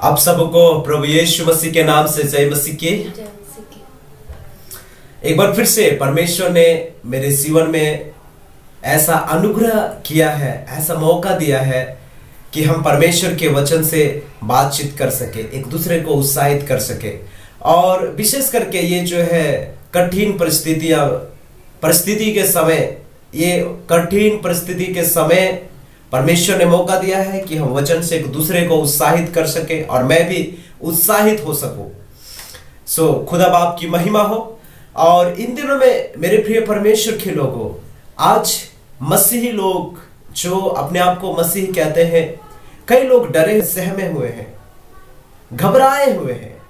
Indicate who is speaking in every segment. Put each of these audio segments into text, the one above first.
Speaker 1: आप सबको प्रभु यीशु मसीह के नाम से जय मसीह की। एक बार फिर से परमेश्वर ने मेरे जीवन में ऐसा अनुग्रह किया है, ऐसा मौका दिया है कि हम परमेश्वर के वचन से बातचीत कर सके, एक दूसरे को उत्साहित कर सके। और विशेष करके ये जो है कठिन परिस्थिति के समय, ये कठिन परिस्थिति के समय परमेश्वर ने मौका दिया है कि हम वचन से एक दूसरे को उत्साहित कर सके और मैं भी उत्साहित हो सकूं। सो खुदा बाप की महिमा हो। और इन दिनों में मेरे प्रिय परमेश्वर के लोगों, आज मसीही लोग जो अपने आप को मसीही कहते हैं, कई लोग डरे सहमे हुए हैं, घबराए हुए हैं।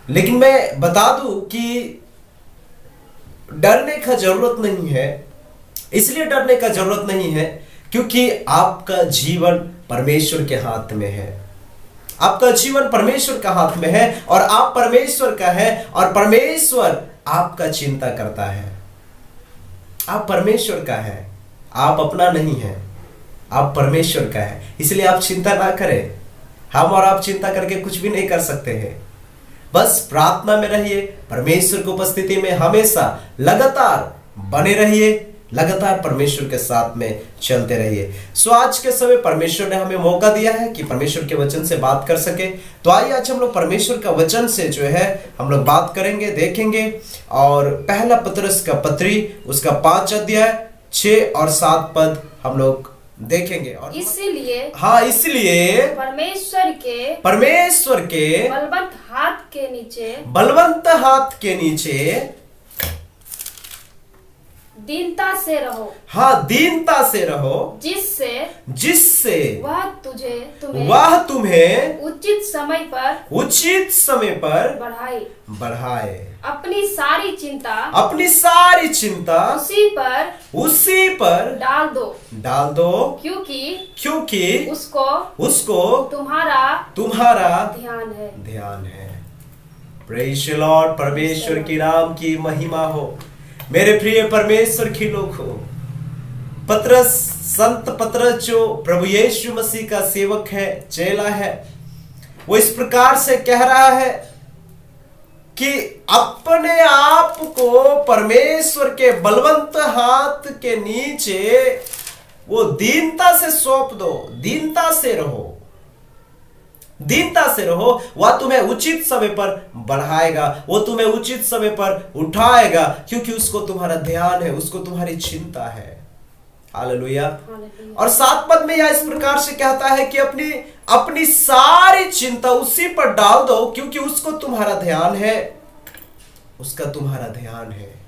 Speaker 1: लेकिन मैं बता दूं कि डरने का जरूरत नहीं है। इसलिए डरने का जरूरत नहीं है क्योंकि आपका जीवन परमेश्वर के हाथ में है। आपका जीवन परमेश्वर का हाथ में है और आप परमेश्वर का है और परमेश्वर आपका चिंता करता है। आप परमेश्वर का है, आप अपना नहीं है, आप परमेश्वर का है। इसलिए आप चिंता ना करें। हम और आप चिंता करके कुछ भी नहीं कर सकते हैं। बस प्रार्थना में रहिए, परमेश्वर की उपस्थिति में हमेशा लगातार बने रहिए, लगातार परमेश्वर के साथ में चलते रहिए। सो आज के समय परमेश्वर ने हमें मौका दिया है कि परमेश्वर के वचन से बात कर सके। तो आइए आज हम लोग परमेश्वर का वचन से जो है हम लोग बात करेंगे, देखेंगे। और पहला पतरस का पत्री, उसका 5 अध्याय 6 और 7 पद हम लोग देखेंगे। और
Speaker 2: इसलिए
Speaker 1: परमेश्वर के बलवंत हाथ के नीचे
Speaker 2: दीनता से रहो।
Speaker 1: हाँ, दीनता से रहो, जिससे वह तुम्हें
Speaker 2: उचित समय पर
Speaker 1: बढ़ाए।
Speaker 2: अपनी सारी चिंता
Speaker 1: उसी पर डाल दो क्योंकि उसको तुम्हारा ध्यान है। Praise the Lord. परमेश्वर की नाम की महिमा हो। मेरे प्रिय परमेश्वर के लोग हो, संत पतरस जो प्रभु यीशु मसीह का सेवक है, चेला है, वो इस प्रकार से कह रहा है कि अपने आप को परमेश्वर के बलवंत हाथ के नीचे वो दीनता से सौंप दो। दीनता से रहो। वह तुम्हें उचित समय पर बढ़ाएगा, वो तुम्हें उचित समय पर उठाएगा क्योंकि उसको तुम्हारा ध्यान है, उसको तुम्हारी चिंता है। हालेलुया। और 7 पद में यह इस प्रकार से कहता है कि अपनी सारी चिंता उसी पर डाल दो क्योंकि उसको तुम्हारा ध्यान है, उसका तुम्हारा ध्यान है।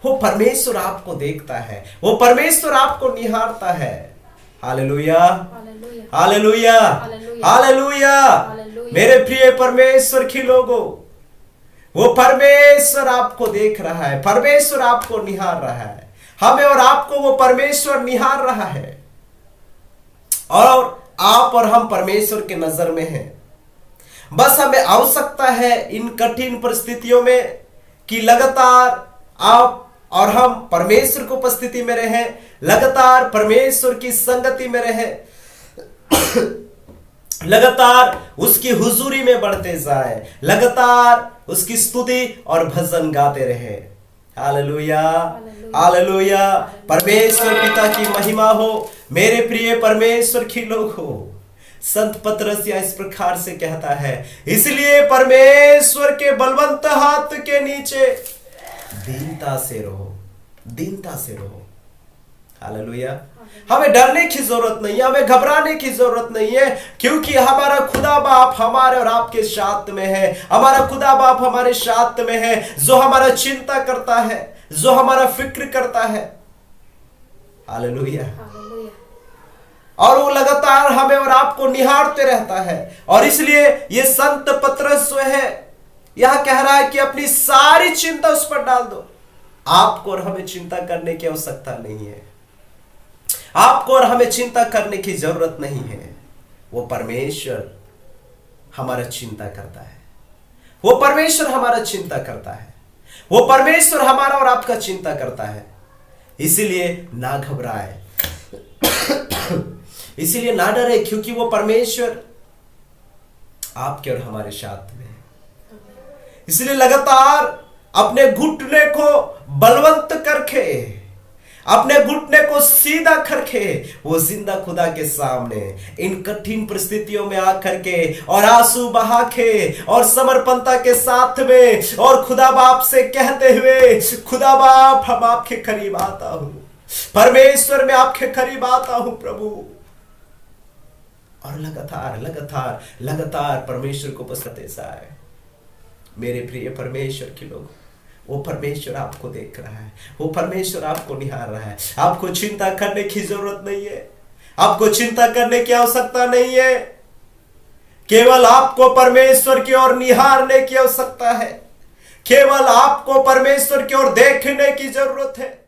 Speaker 1: वो परमेश्वर आपको देखता है, वो परमेश्वर आपको निहारता है। Hallelujah, hallelujah, hallelujah. मेरे प्रिय परमेश्वर के लोगों, वो परमेश्वर आपको देख रहा है, परमेश्वर आपको निहार रहा है। हमें और आपको वो परमेश्वर निहार रहा है और आप और हम परमेश्वर के नजर में हैं। बस हमें आवश्यकता है इन कठिन परिस्थितियों में कि लगातार आप और हम परमेश्वर की उपस्थिति में रहें, लगातार परमेश्वर की संगति में रहें, लगातार उसकी हुजूरी में बढ़ते जाए, लगातार उसकी स्तुति और भजन गाते रहे। Hallelujah, hallelujah. परमेश्वर पिता की महिमा हो। मेरे प्रिय परमेश्वर के लोग हो, संत पतरस इस प्रकार से कहता है, इसलिए परमेश्वर के बलवंत हाथ के नीचे दीनता से रहो। हालेलुया। हमें डरने की जरूरत नहीं है, हमें घबराने की जरूरत नहीं है क्योंकि हमारा खुदा बाप हमारे और आपके साथ में है। हमारा खुदा बाप हमारे साथ में है, जो हमारा चिंता करता है, जो हमारा फिक्र करता है। हालेलुया। और वो लगातार हमें और आपको निहारते रहता है। और इसलिए ये संत पतरस जो है यह कह रहा है कि अपनी सारी चिंता उस पर डाल दो। आपको और हमें चिंता करने की आवश्यकता नहीं है, आपको और हमें चिंता करने की जरूरत नहीं है। वो परमेश्वर हमारा चिंता करता है, वो परमेश्वर हमारा चिंता करता है, वो परमेश्वर हमारा और आपका चिंता करता है। इसीलिए ना घबराए, इसीलिए ना डरे क्योंकि वो परमेश्वर आपके और हमारे साथ में। इसलिए लगातार अपने घुटने को बलवंत करके, अपने घुटने को सीधा करके वो जिंदा खुदा के सामने इन कठिन परिस्थितियों में आकर के और आंसू बहा के और समर्पणता के साथ में और खुदा बाप से कहते हुए, खुदा बाप हम आपके करीब आता हूं, परमेश्वर में आपके करीब आता हूं प्रभु। और लगातार लगातार लगातार परमेश्वर को पसंद जाए। मेरे प्रिय परमेश्वर के लोग, वो परमेश्वर आपको देख रहा है, वो परमेश्वर आपको निहार रहा है। आपको चिंता करने की जरूरत नहीं है, आपको चिंता करने की आवश्यकता नहीं है। केवल आपको परमेश्वर की ओर निहारने की आवश्यकता है, केवल आपको परमेश्वर की ओर देखने की जरूरत है।